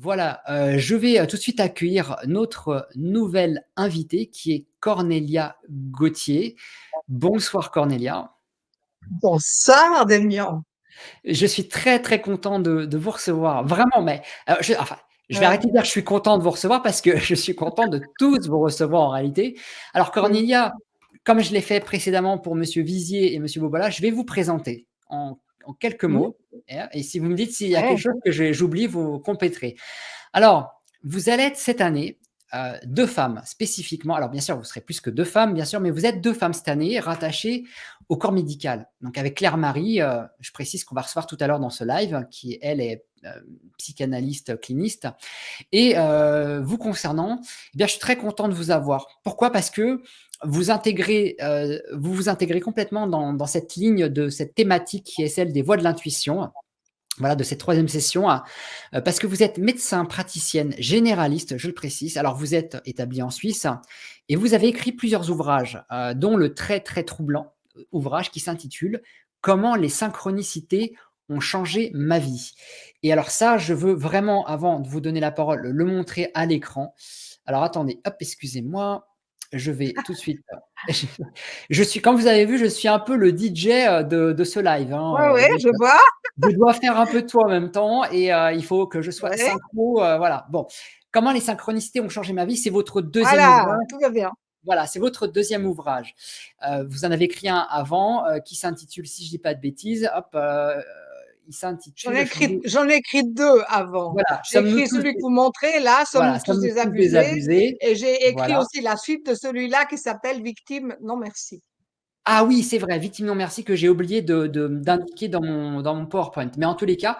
Voilà, je vais, tout de suite accueillir notre nouvelle invitée qui est Cornélia Gauthier. Bonsoir Cornélia. Bonsoir, Damien. Je suis très, très content de vous recevoir, vraiment, mais je vais Ouais. arrêter de dire: «Je suis content de vous recevoir» parce que je suis content de tous vous recevoir en réalité. Alors Mm. Cornélia, comme je l'ai fait précédemment pour monsieur Vizier et monsieur Bobola, je vais vous présenter en quelques Mm. mots et si vous me dites s'il y a quelque Ouais. chose que j'oublie, vous compléterez. Alors, vous allez être cette année, 2 femmes spécifiquement. Alors bien sûr, vous serez plus que 2 femmes, bien sûr, mais vous êtes 2 femmes cette année rattachées au corps médical. Donc avec Claire Marie, je précise qu'on va recevoir tout à l'heure dans ce live, qui elle est, psychanalyste cliniste et vous concernant, eh bien je suis très content de vous avoir. Pourquoi? Parce que vous vous intégrez complètement dans cette ligne de cette thématique qui est celle des voies de l'intuition. Voilà, de cette troisième session, parce que vous êtes médecin praticienne généraliste, je le précise. Alors vous êtes établie en Suisse et vous avez écrit plusieurs ouvrages, dont le très, très troublant ouvrage qui s'intitule «Comment les synchronicités ont changé ma vie». Et alors ça, je veux vraiment, avant de vous donner la parole, le montrer à l'écran. Alors attendez, hop, excusez-moi, je vais tout de suite, je suis, comme vous avez vu, je suis un peu le DJ, de ce live, Ouais, hein, ouais, je vois. je dois faire un peu de tout en même temps et il faut que je sois Ouais. synchro, voilà. Bon, comment les synchronicités ont changé ma vie, c'est votre deuxième Voilà, ouvrage. tout va bien. Voilà, c'est votre deuxième ouvrage. Vous en avez écrit un avant, qui s'intitule, si je dis pas de bêtises, hop, il s'intitule, je voulais, J'en ai écrit deux avant. voilà, J'ai «Sommes-nous écrit tous celui que des», vous montrez là, voilà, Sommes-nous tous «Sommes-nous des tous des abusés? abusés?» Et j'ai écrit Voilà. aussi la suite de celui-là qui s'appelle Victime, non merci. Ah oui, c'est vrai, victime non merci que j'ai oublié d'indiquer dans mon PowerPoint. Mais en tous les cas,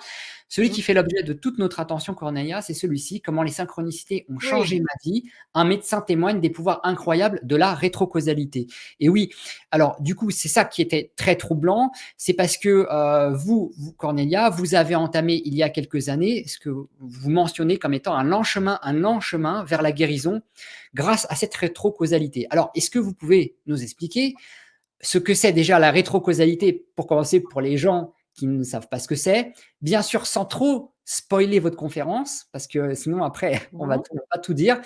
celui Mm. qui fait l'objet de toute notre attention, Cornelia, c'est celui-ci: «Comment les synchronicités ont changé Oui. ma vie. Un médecin témoigne des pouvoirs incroyables de la rétrocausalité». Et oui, alors du coup, c'est ça qui était très troublant, c'est parce que, vous, Cornelia, vous avez entamé il y a quelques années ce que vous mentionnez comme étant un lent chemin vers la guérison grâce à cette rétrocausalité. Alors, est-ce que vous pouvez nous expliquer ce que c'est déjà la rétrocausalité, pour commencer, pour les gens qui ne savent pas ce que c'est, bien sûr sans trop spoiler votre conférence, parce que sinon après Mhm. on va pas tout dire,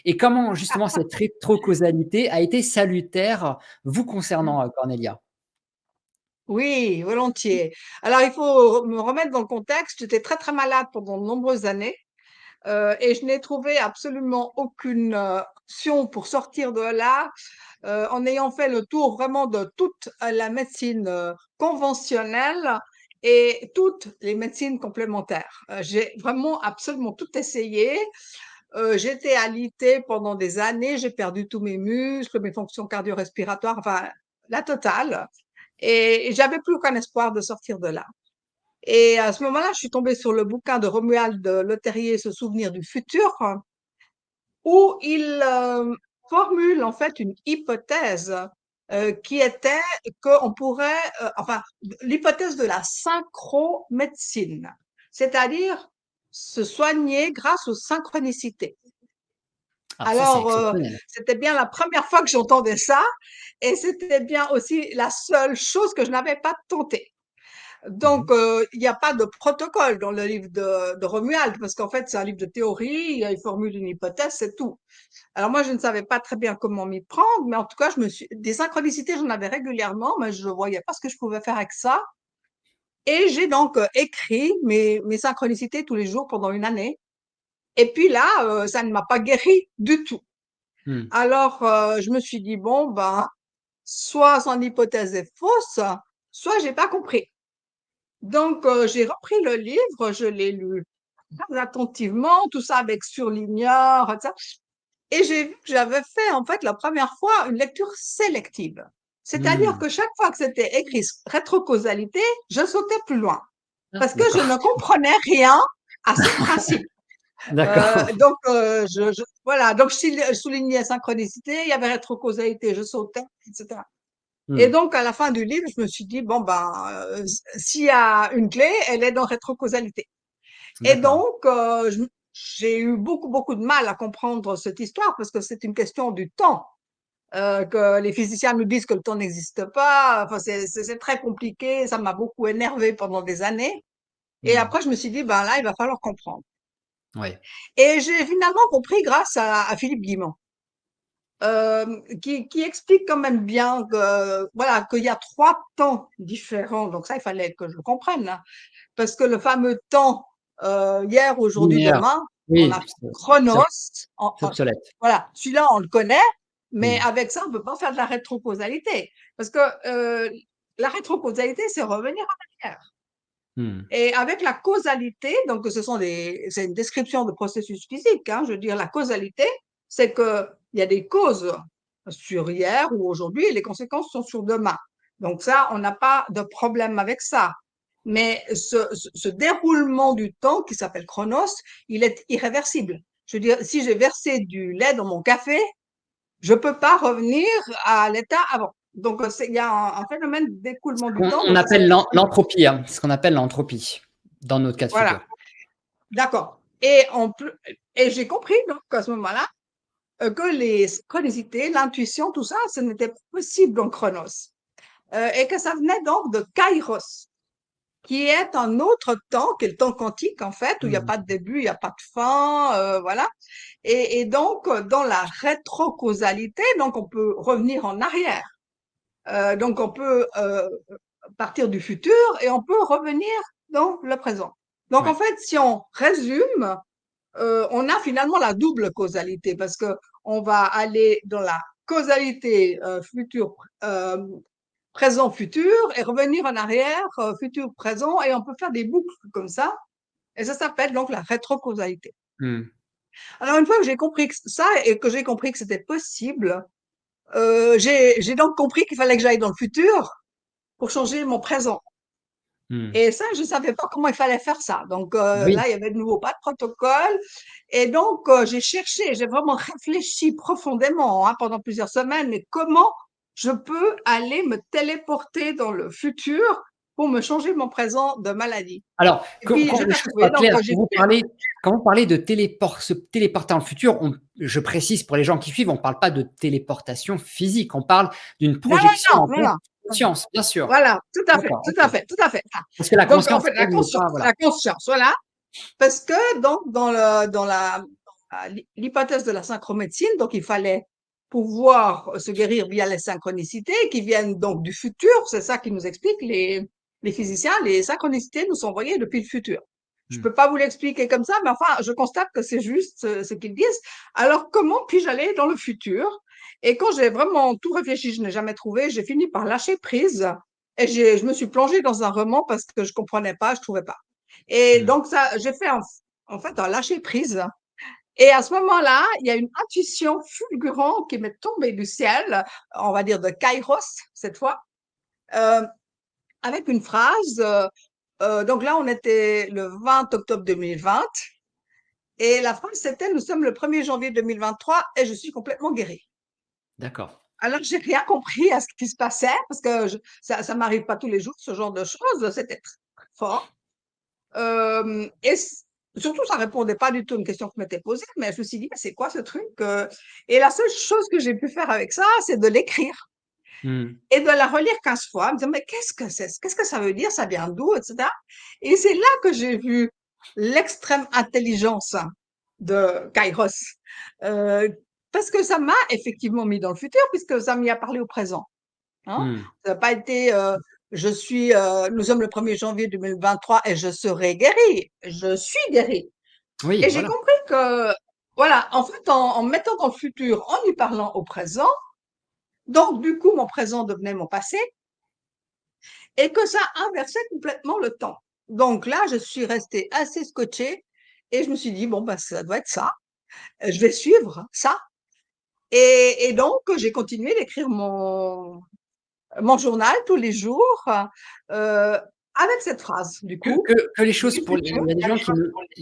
et comment justement cette rétrocausalité a été salutaire vous concernant, Cornelia? Oui, volontiers. Alors, il faut me remettre dans le contexte. J'étais très, très malade pendant de nombreuses années. Et je n'ai trouvé absolument aucune option pour sortir de là, en ayant fait le tour vraiment de toute la médecine conventionnelle et toutes les médecines complémentaires. J'ai vraiment absolument tout essayé. J'ai été alitée pendant des années, j'ai perdu tous mes muscles, mes fonctions cardio-respiratoires, enfin la totale. Et j'avais plus aucun espoir de sortir de là. Et à ce moment-là, je suis tombée sur le bouquin de Romuald Leterrier, Se souvenir du futur, où il formule en fait une hypothèse qui était qu'on pourrait, enfin, l'hypothèse de la synchromédecine, c'est-à-dire se soigner grâce aux synchronicités. Alors ça, c'est Alors, exceptionnel. c'était bien la première fois que j'entendais ça, et c'était bien aussi la seule chose que je n'avais pas tentée. Mmh. Donc, il n'y a pas de protocole dans le livre de Romuald, parce qu'en fait, c'est un livre de théorie, il formule une hypothèse, c'est tout. Alors moi, je ne savais pas très bien comment m'y prendre, mais en tout cas, des synchronicités, j'en avais régulièrement, mais je ne voyais pas ce que je pouvais faire avec ça. Et j'ai donc écrit mes synchronicités tous les jours pendant une année. Et puis là, ça ne m'a pas guéri du tout. Mmh. Alors, je me suis dit, bon, ben, soit son hypothèse est fausse, soit j'ai pas compris. Donc, j'ai repris le livre, je l'ai lu très attentivement, tout ça avec surligneur, et ça. Et j'ai vu que j'avais fait, en fait, la première fois, une lecture sélective. C'est-à-dire Mmh. que chaque fois que c'était écrit rétrocausalité, je sautais plus loin. Ah, Parce que je d'accord. ne comprenais rien à ce principe. D'accord. Donc, voilà. Donc, je soulignais synchronicité, il y avait rétrocausalité, je sautais, etc. Et Mmh. donc, à la fin du livre, je me suis dit, bon, ben, s'il y a une clé, elle est dans rétrocausalité. Et D'accord. donc, j'ai eu beaucoup, beaucoup de mal à comprendre cette histoire parce que c'est une question du temps. Que les physiciens nous disent que le temps n'existe pas. Enfin, c'est très compliqué. Ça m'a beaucoup énervé pendant des années. Et Mmh. après, je me suis dit, ben là, il va falloir comprendre. Ouais. Et j'ai finalement compris grâce à Philippe Guimont, qui explique quand même bien que, voilà, qu'il y a 3 temps différents. Donc ça, il fallait que je le comprenne, hein. Parce que le fameux temps, hier, aujourd'hui, Linéaire. demain, on a Oui, chronos, c'est obsolète. voilà, celui-là, on le connaît, mais Mmh. avec ça, on peut pas faire de la rétrocausalité. Parce que, la rétrocausalité, c'est revenir en arrière. Mmh. Et avec la causalité, donc c'est une description de processus physique, hein, je veux dire, la causalité, c'est que il y a des causes sur hier ou aujourd'hui et les conséquences sont sur demain. Donc ça, on n'a pas de problème avec ça. Mais ce déroulement du temps qui s'appelle chronos, il est irréversible. Je veux dire, si j'ai versé du lait dans mon café, je peux pas revenir à l'état avant. Donc, il y a un phénomène d'écoulement du temps. On Donc, ça appelle s'appelle, l'entropie, hein, ce qu'on appelle l'entropie dans notre cas de voilà. figure. D'accord. Et j'ai compris donc à ce moment-là que les synchronicités, l'intuition, tout ça, ce n'était pas possible en Chronos. Et que ça venait donc de Kairos, qui est un autre temps, qui est le temps quantique en fait, où il n'y a Mmh. pas de début, il n'y a pas de fin, voilà. Et donc dans la rétrocausalité, donc on peut revenir en arrière. Donc on peut partir du futur et on peut revenir dans le présent. Donc en Ouais. fait, si on résume, on a finalement la double causalité parce que on va aller dans la causalité futur, présent, futur et revenir en arrière, futur, présent et on peut faire des boucles comme ça et ça s'appelle donc la rétrocausalité. Mmh. Alors une fois que j'ai compris ça et que j'ai compris que c'était possible, j'ai donc compris qu'il fallait que j'aille dans le futur pour changer mon présent. Mmh. Et ça, je savais pas comment il fallait faire ça. Donc Oui. là, il y avait de nouveau pas de protocole. Et donc j'ai cherché, j'ai vraiment réfléchi profondément hein, pendant plusieurs semaines. Mais comment je peux aller me téléporter dans le futur pour me changer mon présent de maladie? Alors, Et puis quand j'ai les pas choses trouvé. soient Donc claires, j'ai fait. quand vous parlez de se téléporter dans le futur, je précise pour les gens qui suivent, on ne parle pas de téléportation physique, on parle d'une Non, non, projection non, en non, non. conscience, bien sûr. Voilà, tout à fait, D'accord, tout OK. à fait, tout à fait. Ah. Parce que la Donc en conscience, fait, elle n'est pas voilà. la conscience, voilà. Parce que donc dans l'hypothèse de la synchromédecine, donc il fallait pouvoir se guérir via les synchronicités qui viennent donc du futur. C'est ça qui nous explique les physiciens. Les synchronicités nous sont envoyées depuis le futur. Je Mmh. peux pas vous l'expliquer comme ça, mais enfin, je constate que c'est juste ce qu'ils disent. Alors, comment puis-je aller dans le futur? Et quand j'ai vraiment tout réfléchi, je n'ai jamais trouvé, j'ai fini par lâcher prise et je me suis plongée dans un roman parce que je comprenais pas, je trouvais pas. Et Mmh. donc ça, j'ai fait en fait un lâcher prise. Et à ce moment-là, il y a une intuition fulgurante qui m'est tombée du ciel, on va dire de Kairos cette fois, euh, avec une phrase. Donc là, on était le 20 octobre 2020 et la phrase c'était: Nous sommes le 1er janvier 2023 et je suis complètement guérie. D'accord. Alors j'ai rien compris à ce qui se passait parce que ça m'arrive pas tous les jours ce genre de choses. C'était très, très fort. Et surtout, ça répondait pas du tout à une question que je m'étais posée, mais je me suis dit, mais c'est quoi ce truc? Et la seule chose que j'ai pu faire avec ça, c'est de l'écrire Mmh. et de la relire 15 fois, me dire, mais qu'est-ce que c'est? Qu'est-ce que ça veut dire? Ça vient d'où? Etc. Et c'est là que j'ai vu l'extrême intelligence de Kairos. Euh, Parce que ça m'a effectivement mis dans le futur, puisque ça m'y a parlé au présent. Hein? Mmh. Ça n'a pas été nous sommes le 1er janvier 2023 et je serai guérie. Je suis guérie. Oui, Et j'ai voilà. compris que, voilà, en fait, en me mettant dans le futur, en y parlant au présent, donc du coup, mon présent devenait mon passé et que ça inversait complètement le temps. Donc là, je suis restée assez scotchée et je me suis dit, bon, bah, ça doit être ça. Je vais suivre ça. Et donc, j'ai continué d'écrire mon journal tous les jours, euh, avec cette phrase, du coup, Que les choses du pour futur. il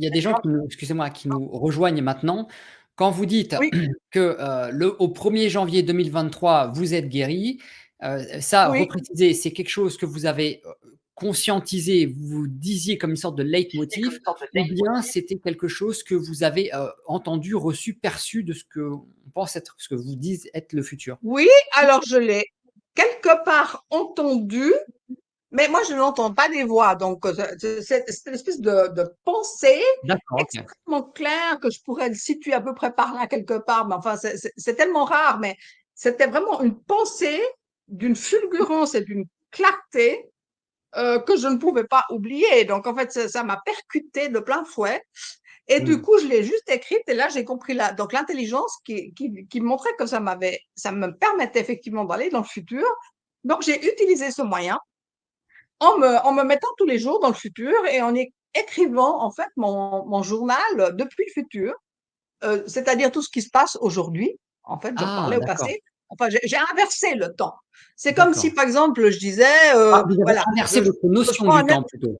y a des gens qui nous excusez-moi, qui nous rejoignent maintenant. Quand vous dites Oui, que, au 1er janvier 2023, vous êtes guéri, ça, oui, repréciser, c'est quelque chose que vous avez, conscientisé, vous disiez comme une sorte de leitmotiv ou bien c'était quelque chose que vous avez, entendu, reçu, perçu de ce qu'on pense être ce que vous dites être le futur? oui. Alors, je l'ai quelque part entendu, Mais moi, je n'entends pas des voix. Donc, c'est une espèce de pensée D'accord, OK. extrêmement claire que je pourrais le situer à peu près par là, quelque part. Mais enfin, c'est tellement rare, mais c'était vraiment une pensée d'une fulgurance et d'une clarté que je ne pouvais pas oublier. Donc, en fait, ça m'a percuté de plein fouet. Et du Mmh. coup, je l'ai juste écrite et là, j'ai compris donc l'intelligence qui me montrait que ça me permettait effectivement d'aller dans le futur. Donc, j'ai utilisé ce moyen en me mettant tous les jours dans le futur et en écrivant en fait mon journal depuis le futur, c'est-à-dire tout ce qui se passe aujourd'hui. En fait, je Ah reparlais au d'accord, passé. Enfin, j'ai inversé le temps. C'est comme si, d'accord. par exemple, je disais, Ah, vous avez voilà, inversé votre je notion prends du temps plutôt?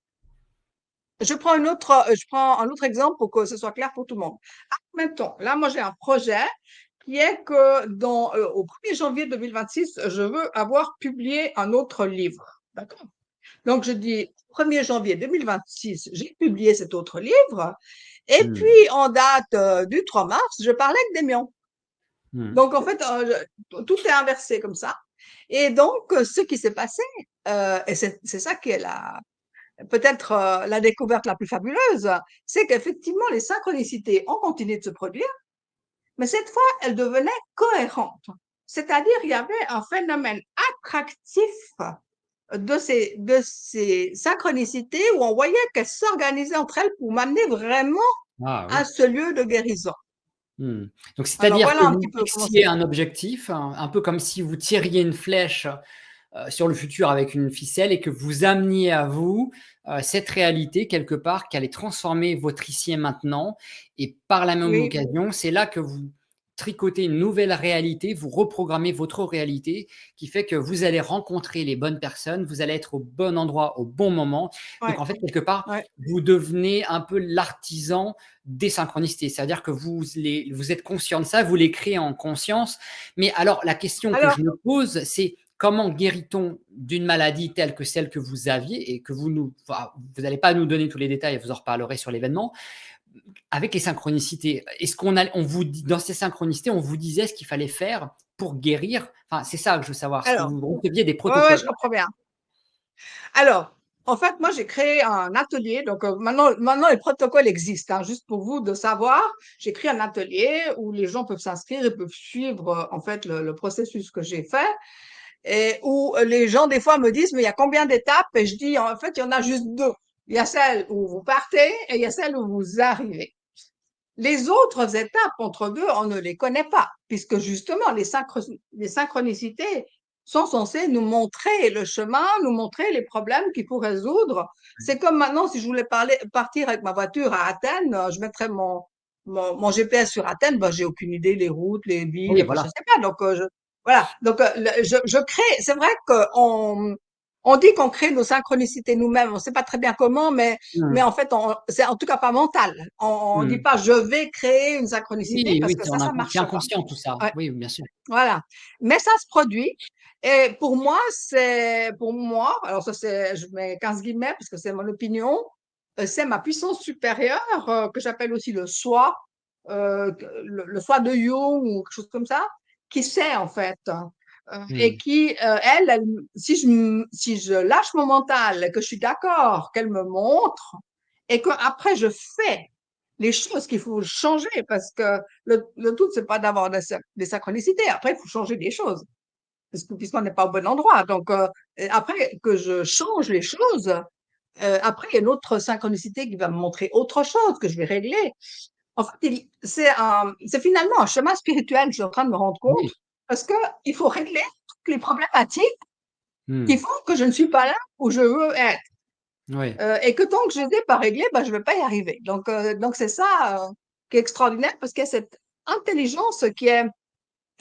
je prends un autre exemple pour que ce soit clair pour tout le monde. Admettons, là, moi, j'ai un projet qui est que au 1er janvier 2026, je veux avoir publié un autre livre. D'accord? Donc, je dis 1er janvier 2026, j'ai publié cet autre livre. Et Mmh. puis, en date du 3 mars, je parlais avec Démian. Mmh. Donc, en fait, tout est inversé comme ça. Et donc, ce qui s'est passé, et c'est ça qui est peut-être la découverte la plus fabuleuse, c'est qu'effectivement, les synchronicités ont continué de se produire, mais cette fois, elles devenaient cohérentes. C'est-à-dire, il y avait un phénomène attractif de ces synchronicités où on voyait qu'elles s'organisaient entre elles pour m'amener vraiment Ah à oui. ce lieu de guérison. Mmh. Donc Alors c'est-à-dire voilà que un vous petit peu comment c'est fixiez passé. un objectif, un peu comme si vous tiriez une flèche, sur le futur avec une ficelle et que vous ameniez à vous, cette réalité quelque part qui allait transformer votre ici et maintenant et par la même Oui, occasion, c'est là que vous tricotez une nouvelle réalité, vous reprogrammez votre réalité qui fait que vous allez rencontrer les bonnes personnes, vous allez être au bon endroit au bon moment. Donc ouais, en fait, quelque part, ouais. vous devenez un peu l'artisan des synchronicités. C'est-à-dire que vous êtes conscient de ça, vous les créez en conscience. Mais alors la question que Alors, je me pose, c'est comment guérit-on d'une maladie telle que celle que vous aviez et que enfin, vous n'allez pas nous donner tous les détails, vous en reparlerez sur l'événement, avec les synchronicités. Est-ce on vous dit, dans ces synchronicités, on vous disait ce qu'il fallait faire pour guérir? Enfin, c'est ça que je veux savoir. Est-ce que alors, vous receviez des ouais, protocoles? je comprends bien. Alors, en fait, moi, j'ai créé un atelier. Donc, maintenant, les protocoles existent, hein, juste pour vous de savoir. J'ai créé un atelier où les gens peuvent s'inscrire et peuvent suivre, en fait, le processus que j'ai fait. Et où les gens, des fois, me disent, mais il y a combien d'étapes? Et je dis, en fait, il y en a juste deux. Il y a celle où vous partez et il y a celle où vous arrivez. Les autres étapes entre deux, on ne les connaît pas, puisque justement, les synchronicités sont censées nous montrer le chemin, nous montrer les problèmes qu'il faut résoudre. C'est comme maintenant, si je voulais partir avec ma voiture à Athènes, je mettrais mon GPS sur Athènes, ben, j'ai aucune idée, les routes, les villes, Oui, enfin, je voilà. sais pas. Donc, voilà. Donc, je crée, c'est vrai on dit qu'on crée nos synchronicités nous-mêmes, on sait pas très bien comment, mais Mmh. en fait, c'est en tout cas pas mental. On dit Mmh. pas je vais créer une synchronicité Oui, parce oui, que c'est en ça c'est marche pas. inconscient tout ça. Ouais, Oui, bien sûr. voilà. Mais ça se produit. Et pour moi, alors ça c'est, je mets 15 guillemets parce que c'est mon opinion, c'est ma puissance supérieure que j'appelle aussi le soi, le soi de Jung ou quelque chose comme ça, qui sait en fait. Et Mmh. qui, si je lâche mon mental, et que je suis d'accord qu'elle me montre, et que après je fais les choses qu'il faut changer, parce que le tout, c'est pas d'avoir des synchronicités. Après, il faut changer des choses, puisqu'on n'est pas au bon endroit. Donc, et après que je change les choses, après, il y a une autre synchronicité qui va me montrer autre chose que je vais régler. En fait, c'est finalement un chemin spirituel, je suis en train de me rendre compte, Oui. parce que il faut régler toutes les problématiques qui Mmh. font que je ne suis pas là où je veux être. Oui. Et que tant que je ne les ai pas réglées, ben, je ne vais pas y arriver. Donc c'est ça qui est extraordinaire, parce qu'il y a cette intelligence qui est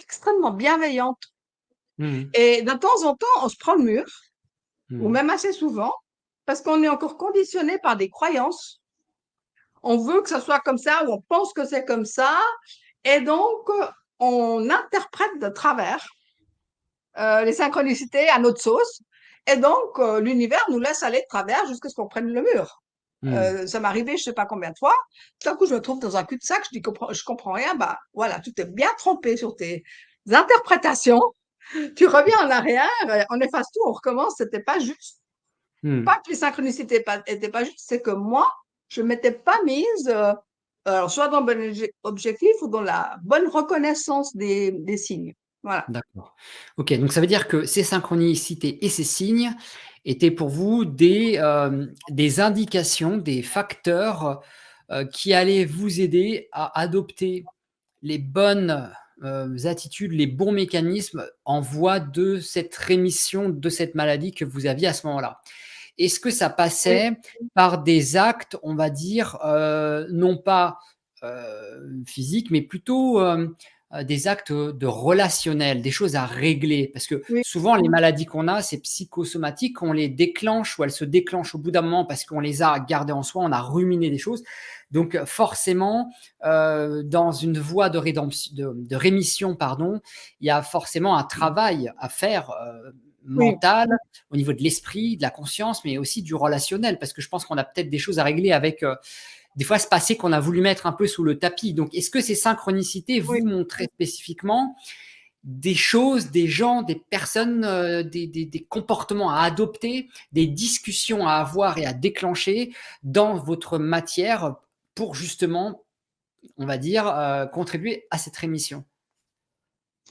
extrêmement bienveillante. Mmh. Et de temps en temps, on se prend le mur, ou Mmh. même assez souvent, parce qu'on est encore conditionné par des croyances. On veut que ça soit comme ça, ou on pense que c'est comme ça, et donc on interprète de travers les synchronicités à notre sauce. Et donc, l'univers nous laisse aller de travers jusqu'à ce qu'on prenne le mur. Mmh. Ça m'est arrivé je sais pas combien de fois. Tout à coup, je me trouve dans un cul-de-sac, je comprends rien. Bah, voilà, tu t'es bien trompé sur tes interprétations. Tu reviens en arrière, on efface tout, on recommence, c'était pas juste. Mmh. Pas que les synchronicités étaient pas justes, c'est que moi, je m'étais pas mise, alors soit dans le bon objectif ou dans la bonne reconnaissance des signes. Voilà. D'accord. OK, donc ça veut dire que ces synchronicités et ces signes étaient pour vous des indications, des facteurs, qui allaient vous aider à adopter les bonnes, attitudes, les bons mécanismes en voie de cette rémission de cette maladie que vous aviez à ce moment-là. Est-ce que ça Oui, passait par des actes, on va dire, non pas, physiques, mais plutôt, des actes, de relationnel, des choses à régler? Parce que oui, souvent les maladies qu'on a, c'est psychosomatique, on les déclenche ou elles se déclenchent au bout d'un moment parce qu'on les a gardées en soi, on a ruminé des choses. Donc, forcément, dans une voie de rémission, pardon, il y a forcément un travail à faire, oui, mental, au niveau de l'esprit, de la conscience, mais aussi du relationnel, parce que je pense qu'on a peut-être des choses à régler avec des fois ce passé qu'on a voulu mettre un peu sous le tapis. Donc, est-ce que ces synchronicités oui. vous montraient spécifiquement des choses, des gens, des personnes, des comportements à adopter, des discussions à avoir et à déclencher dans votre matière pour justement, on va dire, contribuer à cette rémission?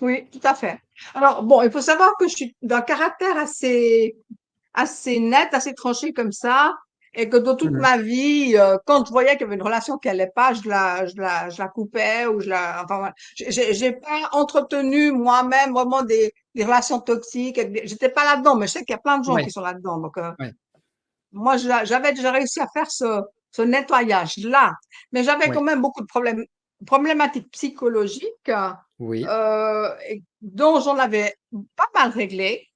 Oui, tout à fait. Alors bon, il faut savoir que je suis d'un caractère assez net, assez tranché comme ça, et que dans toute Mmh. ma vie, quand je voyais qu'il y avait une relation qui allait pas, je la coupais ou enfin voilà. J'ai pas entretenu moi-même vraiment des relations toxiques. J'étais pas là-dedans, mais je sais qu'il y a plein de gens Ouais, qui sont là-dedans. Donc ouais, moi, j'avais déjà réussi à faire ce nettoyage-là, mais j'avais ouais. quand même beaucoup de problématiques psychologiques, Oui, et dont j'en avais pas mal réglé,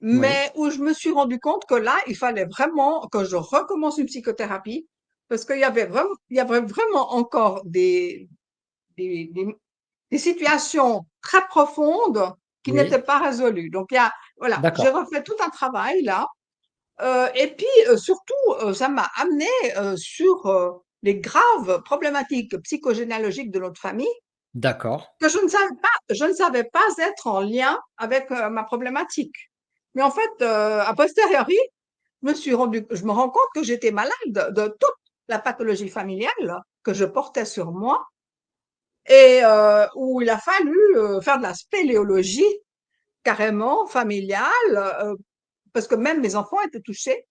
oui, mais où je me suis rendu compte que là, il fallait vraiment que je recommence une psychothérapie parce il y avait vraiment encore des, des, des situations très profondes qui n'étaient oui, pas résolues. Donc, voilà, j'ai d'accord. refait tout un travail là. Et puis, surtout, ça m'a amené sur les graves problématiques psychogénéalogiques de notre famille D'accord. que je ne savais pas être en lien avec ma problématique. Mais en fait, a posteriori, je me rends compte que j'étais malade de toute la pathologie familiale que je portais sur moi et où il a fallu faire de la spéléologie carrément familiale, parce que même mes enfants étaient touchés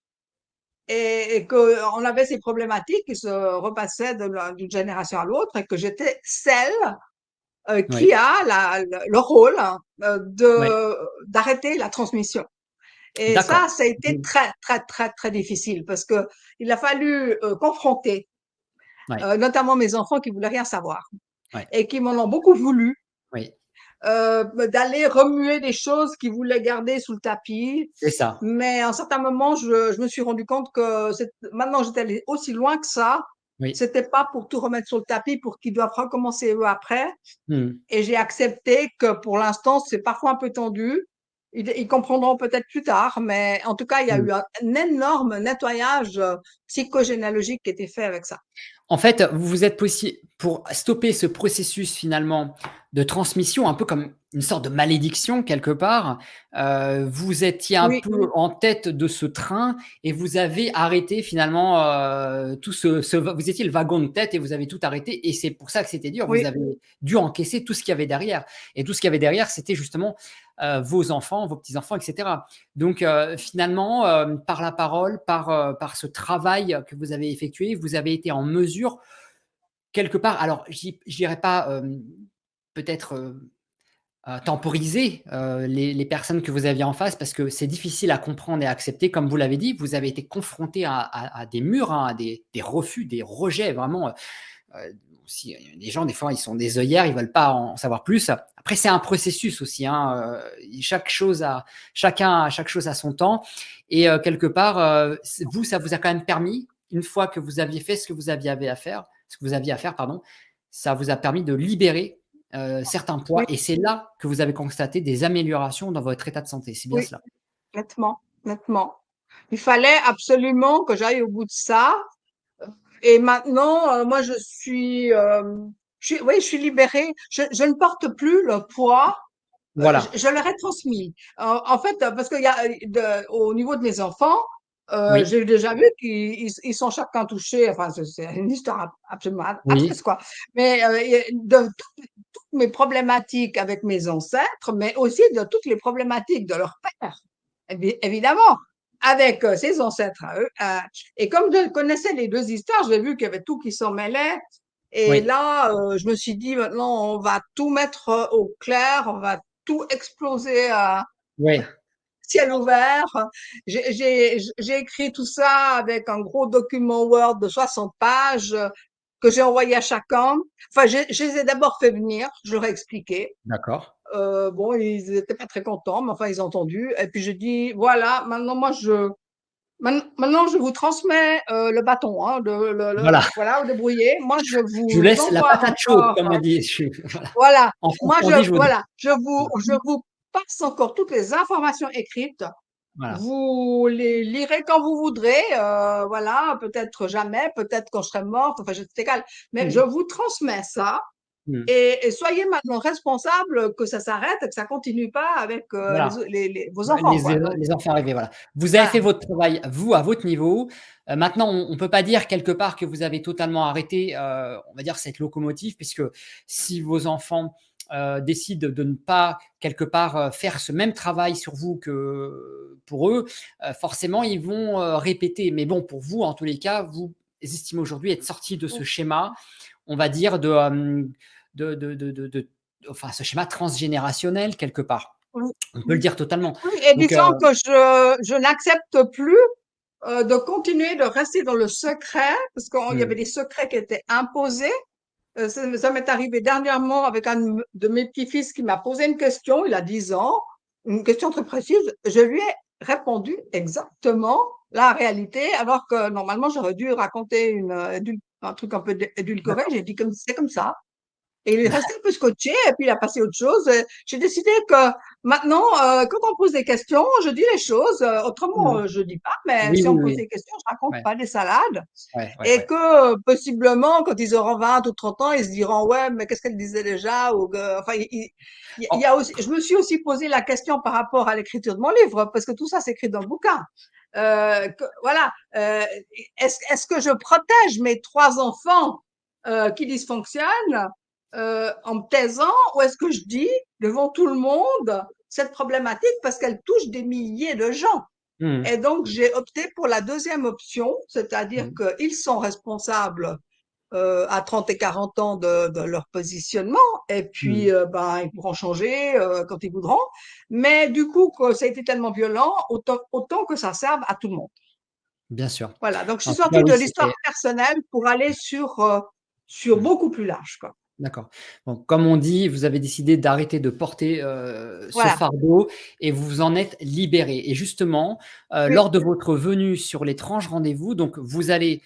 et qu'on avait ces problématiques qui se repassaient d'une génération à l'autre et que j'étais celle qui Oui, a le rôle hein, oui, d'arrêter la transmission. Et d'accord. ça a été Mmh. très, très, très, très difficile parce que il a fallu confronter, Ouais, notamment mes enfants qui voulaient rien savoir ouais, et qui m'en ont beaucoup voulu, oui, d'aller remuer des choses qu'ils voulaient garder sous le tapis. c'est ça. Mais à un certain moment, je me suis rendu compte que maintenant j'étais allée aussi loin que ça. Oui. C'était pas pour tout remettre sur le tapis pour qu'ils doivent recommencer eux après. Mmh. Et j'ai accepté que pour l'instant, c'est parfois un peu tendu. Ils comprendront peut-être plus tard, mais en tout cas, il y a Mmh. eu un énorme nettoyage psychogénéalogique qui était fait avec ça. En fait, vous vous êtes possi pour stopper ce processus finalement de transmission, un peu comme une sorte de malédiction quelque part, vous étiez un Oui, peu en tête de ce train et vous avez arrêté finalement, tout ce vous étiez le wagon de tête et vous avez tout arrêté et c'est pour ça que c'était dur. Vous oui, avez dû encaisser tout ce qu'il y avait derrière et tout ce qu'il y avait derrière, c'était justement, vos enfants, vos petits-enfants et cetera. Donc finalement, par la parole, par ce travail que vous avez effectué, vous avez été en mesure, quelque part, alors je dirais pas, peut-être, temporiser, les personnes que vous aviez en face parce que c'est difficile à comprendre et à accepter. Comme vous l'avez dit, vous avez été confronté à des murs, hein, à des refus, des rejets vraiment, aussi, les gens, des fois, ils sont des œillères, ils veulent pas en savoir plus. Après, c'est un processus aussi, hein, chaque chose a son temps et quelque part, vous, ça vous a quand même permis, une fois que vous aviez fait ce que vous aviez à faire, pardon, ça vous a permis de libérer, certains poids oui, et c'est là que vous avez constaté des améliorations dans votre état de santé, c'est bien oui, cela? nettement, nettement. Il fallait absolument que j'aille au bout de ça. Et maintenant, moi, oui, je suis libérée. Je ne porte plus le poids. Voilà. Je leur ai transmis. En fait, parce qu'il y a au niveau de mes enfants, Oui, J'ai déjà vu qu'ils sont chacun touchés, enfin, c'est une histoire absolument oui, atroce, quoi. Mais de toutes mes problématiques avec mes ancêtres, mais aussi de toutes les problématiques de leur père, évidemment, avec ses ancêtres à eux. Et comme je connaissais les deux histoires, j'ai vu qu'il y avait tout qui s'en mêlait. Et oui, là, je me suis dit, maintenant, on va tout mettre au clair, on va tout exploser oui, ciel ouvert. J'ai écrit tout ça avec un gros document Word de 60 pages que j'ai envoyé à chacun. Enfin, je les ai d'abord fait venir, je leur ai expliqué. d'accord. Bon, ils étaient pas très contents, mais enfin, ils ont entendu. Et puis, j'ai dit, voilà, maintenant, maintenant, je vous transmets le bâton, hein, Voilà, voilà, vous débrouillez. Moi, je je vous vous laisse la envoie patate chaude, encore, comme on dit. Voilà. voilà, En moi, français, on dit je vous donne. voilà, je vous passe encore toutes les informations écrites. Voilà. Vous les lirez quand vous voudrez, voilà, peut-être jamais, peut-être quand je serai morte, enfin, c'est égal. Mais je Mmh. vous transmets ça Mmh. et soyez maintenant responsable que ça s'arrête et que ça continue pas avec Voilà. vos enfants, quoi. Donc, Les enfants arrivés, voilà. Vous avez voilà. fait votre travail, vous, à votre niveau. Maintenant, on ne peut pas dire quelque part que vous avez totalement arrêté, on va dire, cette locomotive, puisque si vos enfants décident de ne pas, quelque part, faire ce même travail sur vous que pour eux, forcément, ils vont répéter. Mais bon, pour vous, en tous les cas, vous estimez aujourd'hui être sorti de ce schéma, on va dire, enfin, ce schéma transgénérationnel, quelque part. Oui, On peut le dire totalement. oui, et Donc, disons que je n'accepte plus de continuer de rester dans le secret, parce qu'il y avait mmh, des secrets qui étaient imposés. Ça m'est arrivé dernièrement avec un de mes petits-fils qui m'a posé une question, il a 10 ans, une question très précise. Je lui ai répondu exactement la réalité, alors que normalement j'aurais dû raconter un truc un peu édulcoré. d'accord. J'ai dit comme c'est comme ça. Et il est resté un peu scotché et puis il a passé à autre chose. J'ai décidé que maintenant, quand on me pose des questions, je dis les choses. Autrement, Mmh. je dis pas. Mais Oui, si on oui, me pose oui. des questions, je raconte Ouais, pas des salades. ouais, ouais, Et ouais. que possiblement, quand ils auront 20 ou 30 ans, ils se diront, ouais, mais qu'est-ce qu'elle disait déjà? Ou enfin, il y Oh, a aussi, je me suis aussi posé la question par rapport à l'écriture de mon livre, parce que tout ça, c'est écrit dans le bouquin. Voilà. Est-ce que je protège mes trois enfants qui dysfonctionnent en me taisant, ou est-ce que je dis devant tout le monde cette problématique parce qu'elle touche des milliers de gens? mmh, Et donc, j'ai opté pour la deuxième option, c'est-à-dire mmh, qu'ils sont responsables à 30 et 40 ans de leur positionnement, et mmh. puis ben, ils pourront changer quand ils voudront. Mais du coup, que ça a été tellement violent, autant que ça serve à tout le monde. Bien sûr. Voilà, donc je suis En tout cas, sortie oui, de l'histoire c'était personnelle pour aller sur mmh, beaucoup plus large, quoi. d'accord. Donc, comme on dit, vous avez décidé d'arrêter de porter, ce Voilà. fardeau et vous vous en êtes libéré. Et justement, Oui, lors de votre venue sur l'étrange rendez-vous, donc vous allez,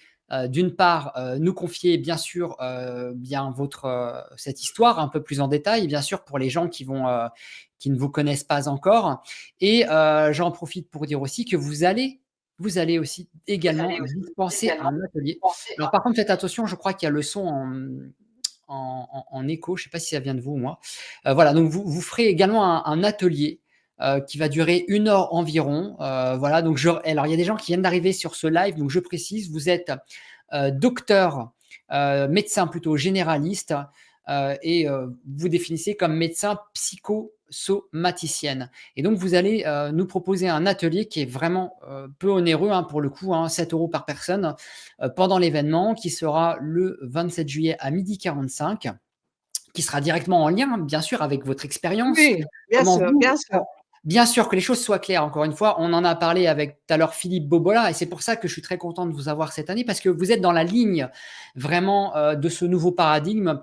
d'une part, nous confier bien sûr, bien votre, cette histoire un peu plus en détail, bien sûr pour les gens qui ne vous connaissent pas encore. Et j'en profite pour dire aussi que vous allez aussi également dispenser un atelier. Alors par contre, faites attention, je crois qu'il y a le son en écho, je ne sais pas si ça vient de vous ou moi. Voilà, donc vous ferez également un atelier qui va durer 1 heure environ. Voilà, donc alors il y a des gens qui viennent d'arriver sur ce live, donc je précise, vous êtes docteur, médecin plutôt généraliste, et vous définissez comme médecin psychosomaticienne. Et donc vous allez nous proposer un atelier qui est vraiment peu onéreux, hein, pour le coup, hein, 7 € par personne, pendant l'événement qui sera le 27 juillet à 12h45, qui sera directement en lien, bien sûr, avec votre expérience. oui, bien Comment sûr, vous bien sûr. bien sûr que les choses soient claires, encore une fois, on en a parlé avec tout à l'heure Philippe Bobola et c'est pour ça que je suis très content de vous avoir cette année parce que vous êtes dans la ligne vraiment de ce nouveau paradigme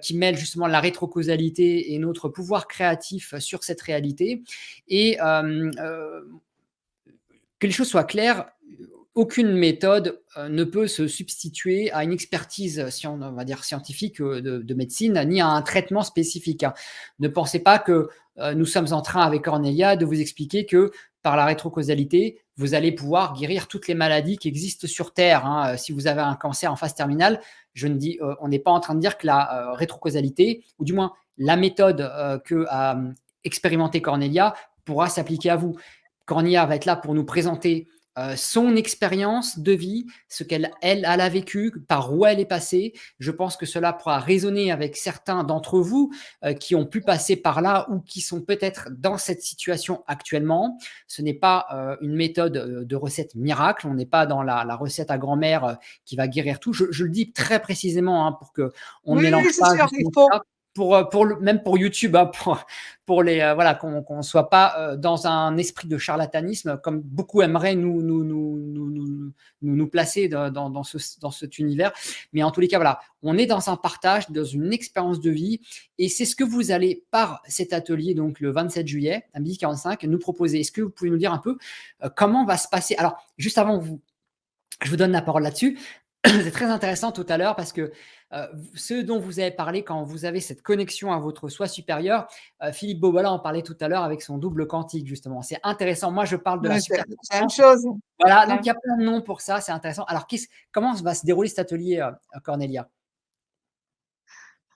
qui mêle justement la rétrocausalité et notre pouvoir créatif sur cette réalité. Et que les choses soient claires, aucune méthode ne peut se substituer à une expertise on va dire scientifique de médecine, ni à un traitement spécifique, hein. Ne pensez pas que nous sommes en train avec Cornelia de vous expliquer que par la rétrocausalité, vous allez pouvoir guérir toutes les maladies qui existent sur Terre, hein. Si vous avez un cancer en phase terminale, on n'est pas en train de dire que la rétrocausalité, ou du moins la méthode que a expérimenté Cornelia, pourra s'appliquer à vous. Cornelia va être là pour nous présenter son expérience de vie, ce qu'elle elle a vécu, par où elle est passée. Je pense que cela pourra résonner avec certains d'entre vous qui ont pu passer par là ou qui sont peut-être dans cette situation actuellement. Ce n'est pas une méthode de recette miracle. On n'est pas dans la recette à grand-mère qui va guérir tout. Je le dis très précisément hein, pour que on ne Oui, mélange oui, c'est pas sûr, il justement faut. ça. Même pour YouTube, hein, pour les voilà qu'on ne soit pas dans un esprit de charlatanisme comme beaucoup aimeraient nous placer dans cet univers. Mais en tous les cas, voilà, on est dans un partage, dans une expérience de vie, et c'est ce que vous allez par cet atelier, donc le 27 juillet à 12h45, nous proposer. Est-ce que vous pouvez nous dire un peu comment va se passer? Alors, juste avant je vous donne la parole là-dessus. C'est très intéressant tout à l'heure parce que ce dont vous avez parlé quand vous avez cette connexion à votre soi supérieur, Philippe Bobola en parlait tout à l'heure avec son double quantique, justement. C'est intéressant. Moi, je parle de la Ouais, c'est la même superconscience. chose. Voilà, donc Ouais. il y a plein de noms pour ça, c'est intéressant. Alors, comment va se dérouler cet atelier, Cornelia?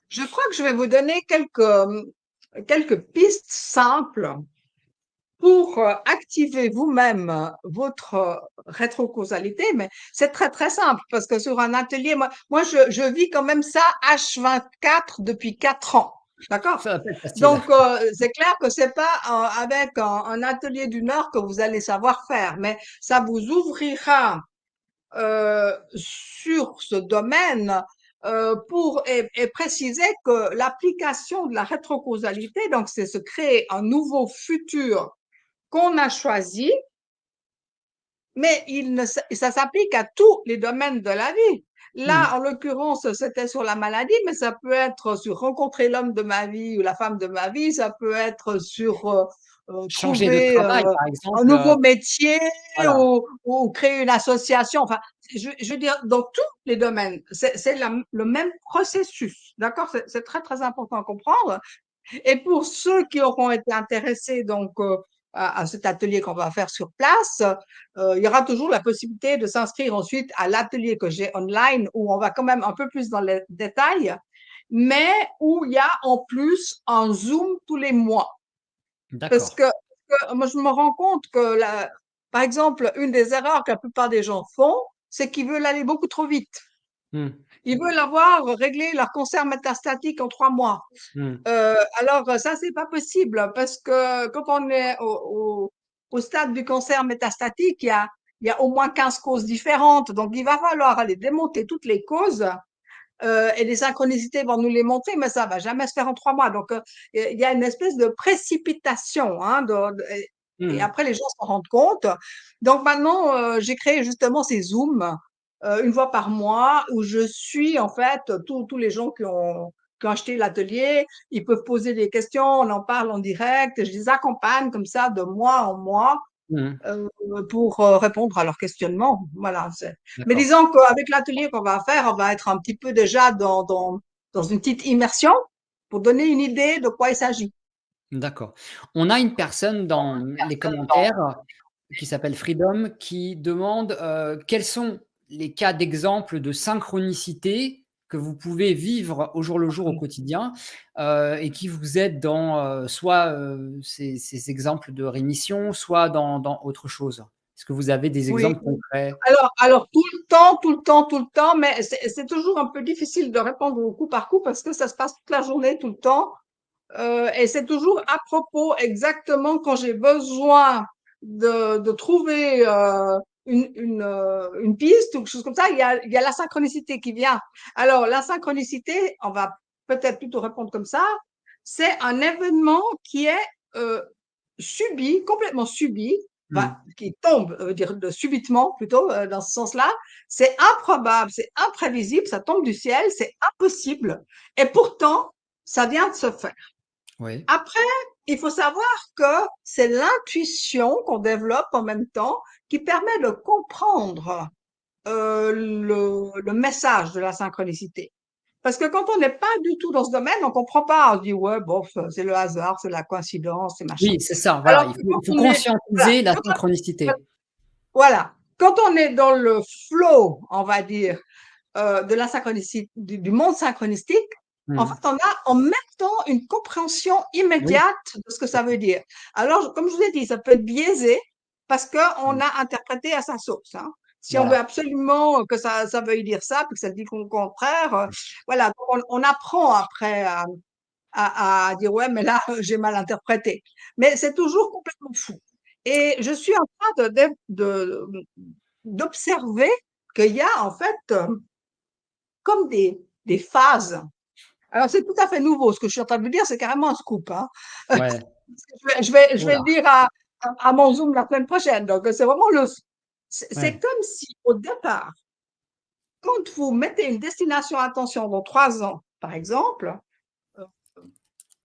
Je crois que je vais vous donner quelques pistes simples pour activer vous-même votre rétrocausalité, mais c'est très très simple parce que sur un atelier, moi je vis quand même ça H24 depuis 4 ans, d'accord? Ça va pas être facile. Donc c'est clair que c'est pas avec un atelier d'une heure que vous allez savoir faire, mais ça vous ouvrira sur ce domaine et préciser que l'application de la rétrocausalité, donc c'est se créer un nouveau futur qu'on a choisi, mais ça s'applique à tous les domaines de la vie. Mmh. Là, en l'occurrence, c'était sur la maladie, mais ça peut être sur rencontrer l'homme de ma vie ou la femme de ma vie, ça peut être sur Changer de trouver travail, par un exemple, nouveau métier voilà. ou créer une association. Enfin, je veux dire, dans tous les domaines, c'est le même processus. D'accord? C'est très, très important à comprendre. Et pour ceux qui auront été intéressés donc à cet atelier qu'on va faire sur place, il y aura toujours la possibilité de s'inscrire ensuite à l'atelier que j'ai online où on va quand même un peu plus dans les détails, mais où il y a en plus un Zoom tous les mois. Parce D'accord. que moi, je me rends compte que, par exemple, une des erreurs que la plupart des gens font, c'est qu'ils veulent aller beaucoup trop vite. Mmh. Ils veulent avoir réglé leur cancer métastatique en 3 mois. Mmh. Alors ça, c'est pas possible parce que quand on est au stade du cancer métastatique, il y a au moins 15 causes différentes. Donc, il va falloir aller démonter toutes les causes et les synchronicités vont nous les montrer, mais ça va jamais se faire en 3 mois. Donc, il y a une espèce de précipitation. Hein, et Mmh. après, les gens s'en rendent compte. Donc, maintenant, j'ai créé justement ces Zooms une fois par mois où je suis en fait tous les gens qui ont acheté l'atelier. Ils peuvent poser des questions, on en parle en direct. Je les accompagne comme ça de mois en mois Mmh. euh, pour répondre à leurs questionnements. Voilà. Mais D'accord. disons qu'avec l'atelier qu'on va faire, on va être un petit peu déjà dans une petite immersion pour donner une idée de quoi il s'agit. D'accord. On a une personne dans les commentaires qui s'appelle Freedom qui demande, quels sont les cas d'exemple de synchronicité que vous pouvez vivre au jour le jour, au quotidien, et qui vous aident dans, soit, ces exemples de rémission, soit dans autre chose? Est-ce que vous avez des Oui. exemples concrets? Alors tout le temps, tout le temps, tout le temps, mais c'est toujours un peu difficile de répondre au coup par coup parce que ça se passe toute la journée, tout le temps. Et c'est toujours à propos exactement quand j'ai besoin de trouver une piste ou quelque chose comme ça, il y a la synchronicité qui vient. Alors, la synchronicité, on va peut-être plutôt répondre comme ça, c'est un événement qui est euh, subi, complètement subi, enfin, Mmh. qui tombe, dire de subitement plutôt, dans ce sens-là. C'est improbable, c'est imprévisible, ça tombe du ciel, c'est impossible. Et pourtant, ça vient de se faire. Oui. Après, il faut savoir que c'est l'intuition qu'on développe en même temps qui permet de comprendre le message de la synchronicité. Parce que quand on n'est pas du tout dans ce domaine, on comprend pas. On se dit, ouais, bof, c'est le hasard, c'est la coïncidence, c'est machin. Oui, c'est ça, voilà, Alors que il quand faut on est, voilà, conscientiser la synchronicité. voilà, quand on est dans le flow, on va dire, de la synchronicité, du monde synchronistique, en fait, Mmh. on a en même temps une compréhension Oui. immédiate de ce que ça veut dire. Alors, comme je vous ai dit, ça peut être biaisé, parce qu'on Mmh. a interprété à sa sauce, hein. Si on veut Voilà. absolument que ça veuille dire ça, puis que ça dit le contraire, voilà, donc on apprend après à dire: «Ouais, mais là, j'ai mal interprété». Mais c'est toujours complètement fou et je suis en train d'observer qu'il y a en fait, comme des phases. Alors c'est tout à fait nouveau, ce que je suis en train de vous dire, c'est carrément un scoop, hein. Ouais. Je Oh vais là! le dire à mon Zoom la semaine prochaine, donc c'est vraiment le c'est Ouais. comme si au départ, quand vous mettez une destination attention dans 3 ans, par exemple, heu,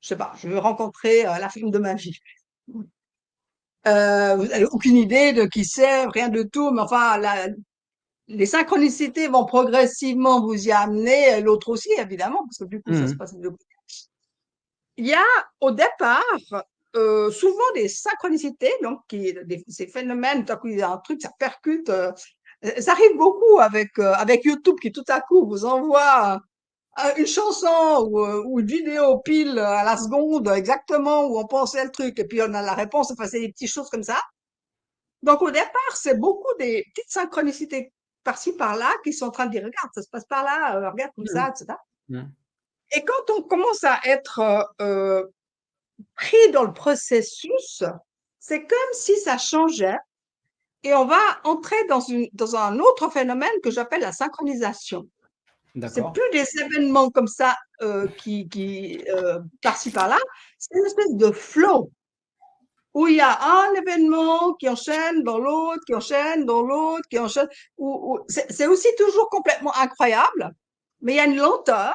je sais pas, je veux rencontrer, la femme de ma vie. Vous avez aucune idée de qui c'est, rien de tout, mais enfin la les synchronicités vont progressivement vous y amener, l'autre aussi évidemment, parce que du coup ça se Mmh. passe des 2 côtés. Il y a au départ, souvent des synchronicités, donc ces phénomènes, tout à coup il y a un truc, ça percute, ça arrive beaucoup avec YouTube qui tout à coup vous envoie, une chanson ou une vidéo pile à la seconde, exactement où on pensait le truc et puis on a la réponse, enfin c'est des petites choses comme ça. Donc au départ, c'est beaucoup des petites synchronicités par-ci par-là qui sont en train de dire: «Regarde, ça se passe par là, regarde comme Mmh. ça» et cetera. Mmh. Et quand on commence à être, pris dans le processus, c'est comme si ça changeait et on va entrer dans un autre phénomène que j'appelle la synchronisation. C'est D'accord. plus des événements comme ça, par-ci par-là, c'est une espèce de flow où il y a un événement qui enchaîne dans l'autre, qui enchaîne dans l'autre, qui enchaîne où c'est aussi toujours complètement incroyable, mais il y a une lenteur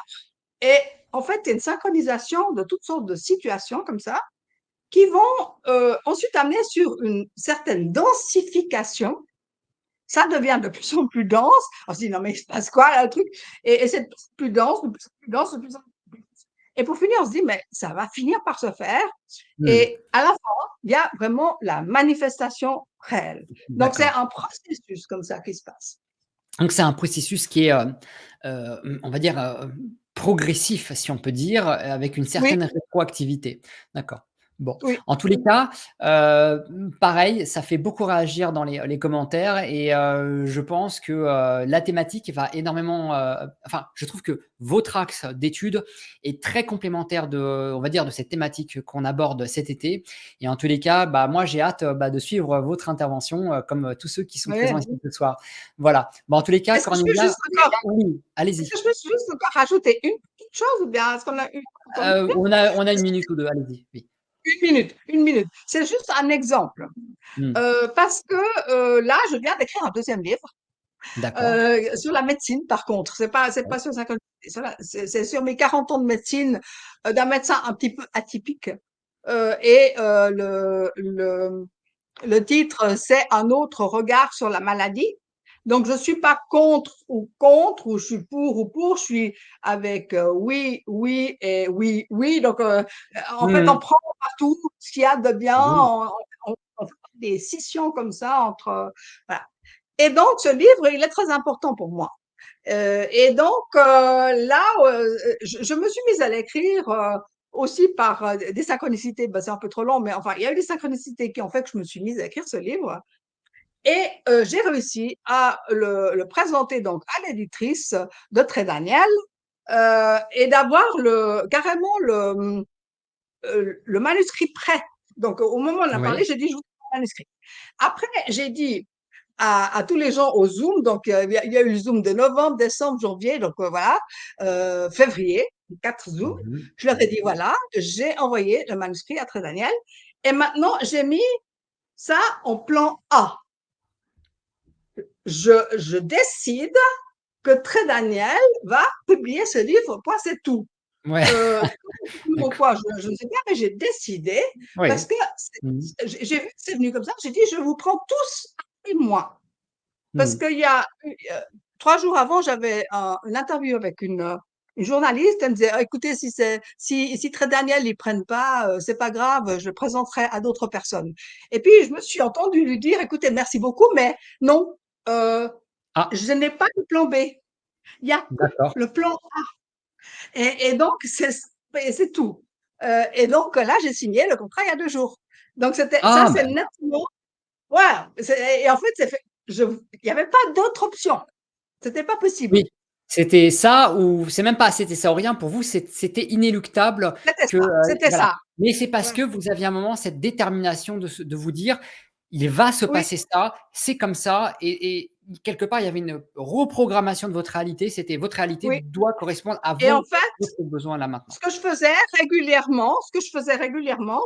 et en fait, il y a une synchronisation de toutes sortes de situations comme ça qui vont ensuite amener sur une certaine densification. Ça devient de plus en plus dense. On se dit, non, mais il se passe quoi là, le truc? Et c'est de plus en plus dense, de plus en plus dense, de plus en plus dense. Et pour finir, on se dit, mais ça va finir par se faire. Mmh. Et à la fin, il y a vraiment la manifestation réelle. Donc, c'est D'accord. un processus comme ça qui se passe. Donc c'est un processus qui est, on va dire, progressif, si on peut dire, avec une Oui, certaine rétroactivité. D'accord. Bon, oui, en tous les cas, pareil, ça fait beaucoup réagir dans les commentaires et je pense que, la thématique va énormément, enfin, je trouve que votre axe d'étude est très complémentaire de, on va dire, de cette thématique qu'on aborde cet été et en tous les cas, bah, moi j'ai hâte, bah, de suivre votre intervention, comme, tous ceux qui sont présents ici oui. ce soir. Voilà. Bon, en tous les cas, Est-ce que je peux Cornelia, juste encore, oui, est-ce que allez-y. je peux juste encore rajouter une petite chose ou bien est-ce qu'on a eu encore une minute? On a 1 minute ou 2, allez-y, oui. Une minute, une minute. C'est juste un exemple. Mmh. Parce que là, je viens d'écrire un deuxième livre D'accord. sur la médecine. Par contre, c'est Ouais. pas sur 50, c'est sur mes 40 ans de médecine d'un médecin un petit peu atypique. Et le titre, c'est Un autre regard sur la maladie. Donc, je suis pas contre, ou je suis pour ou pour, je suis avec oui, oui et oui, oui. Donc, en fait, on Mmh. prend partout ce qu'il y a de bien, Oui. on fait des scissions comme ça entre, voilà. Et donc, ce livre, il est très important pour moi. Et donc, là, je me suis mise à l'écrire aussi par des synchronicités. Ben, c'est un peu trop long, mais enfin, il y a eu des synchronicités qui ont fait que je me suis mise à écrire ce livre. Et j'ai réussi à le présenter donc à l'éditrice de Très Daniel et d'avoir carrément le manuscrit prêt. Donc, au moment où on a parlé, Oui. j'ai dit, je vous donne le manuscrit. Après, j'ai dit à tous les gens au Zoom, donc il y a eu le Zoom de novembre, décembre, janvier, donc voilà, février, 4 Zooms. Mmh mh. Je leur ai dit, voilà, j'ai envoyé le manuscrit à Très Daniel. Et maintenant, j'ai mis ça en plan A. Je décide que Très Daniel va publier ce livre, point, c'est tout. Ouais, Ou d'accord. quoi, je ne sais pas, mais j'ai décidé Oui. parce que Mmh. j'ai vu que c'est venu comme ça. J'ai dit, je vous prends tous et moi. Parce Mmh. qu'il y a 3 jours avant, j'avais une interview avec une journaliste. Elle me disait: «Ah, écoutez, si Très Daniel ils prennent pas, c'est pas grave, je le présenterai à d'autres personnes». Et puis je me suis entendue lui dire: «Écoutez, merci beaucoup, mais non, heu, Ah, je n'ai pas de plan B. Il y a que d'accord. le plan A». Et donc c'est tout. Et donc là, j'ai signé le contrat il y a 2 jours. Donc c'était ça, Ah, c'est bah, nettement Voilà, et en fait, c'est fait il y avait pas d'autre option. C'était pas possible. Oui, c'était ça ou c'est même pas c'était ça ou rien pour vous, c'était inéluctable C'était que, ça, c'était voilà. ça. Mais c'est parce Ouais. que vous aviez à un moment cette détermination de vous dire: «Il va se Oui, passer ça, c'est comme ça» et quelque part, il y avait une reprogrammation de votre réalité. C'était votre réalité oui, doit correspondre à et en vos fait, votre besoin là maintenant. ce que je faisais régulièrement,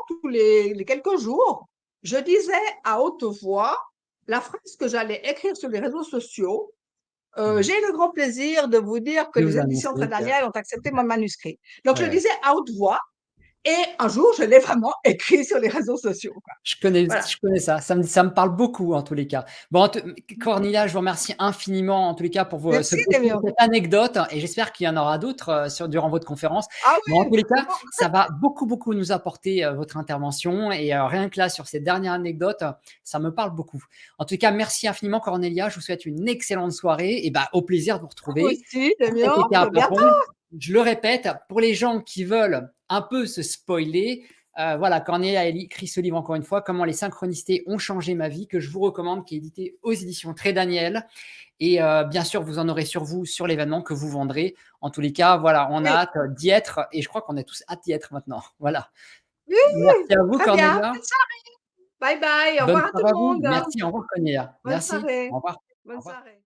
tous les quelques jours, je disais à haute voix la phrase que j'allais écrire sur les réseaux sociaux. Mmh. J'ai le grand plaisir de vous dire que De les vous éditions annoncer que Trédaniel ont accepté mon manuscrit. Donc je ouais, le ouais. disais à haute voix et un jour, je l'ai vraiment écrit sur les réseaux sociaux, quoi. Voilà. Je connais ça. Ça me parle beaucoup en tous les cas. Bon, en te Cornelia, je vous remercie infiniment en tous les cas pour Merci Damien. cette anecdote et j'espère qu'il y en aura d'autres, durant votre conférence. Ah Mais en oui, tous les cas, vraiment. ça va beaucoup, beaucoup nous apporter, votre intervention et rien que là, sur cette dernière anecdote, ça me parle beaucoup. En tout cas, merci infiniment Cornelia. Je vous souhaite une excellente soirée et bah, au plaisir de vous Vous retrouver aussi pour Damien, cet été à à bientôt. Japon. Je le répète, pour les gens qui veulent un peu se spoiler, voilà, Corneille a écrit ce livre encore une fois, Comment les synchronicités ont changé ma vie, que je vous recommande, qui est édité aux éditions Très Daniel. Et bien sûr, vous en aurez sur vous, sur l'événement que vous vendrez. En tous les cas, voilà, on a Oui, hâte d'y être et je crois qu'on a tous hâte d'y être maintenant. Voilà. oui, Merci à vous, très bien. Cornelia. Bye bye, au Bonne revoir à tout soirée le à vous. monde. Merci. Au revoir, Cornelia. Bonne Merci. soirée. Au revoir. Au Bonne revoir. soirée.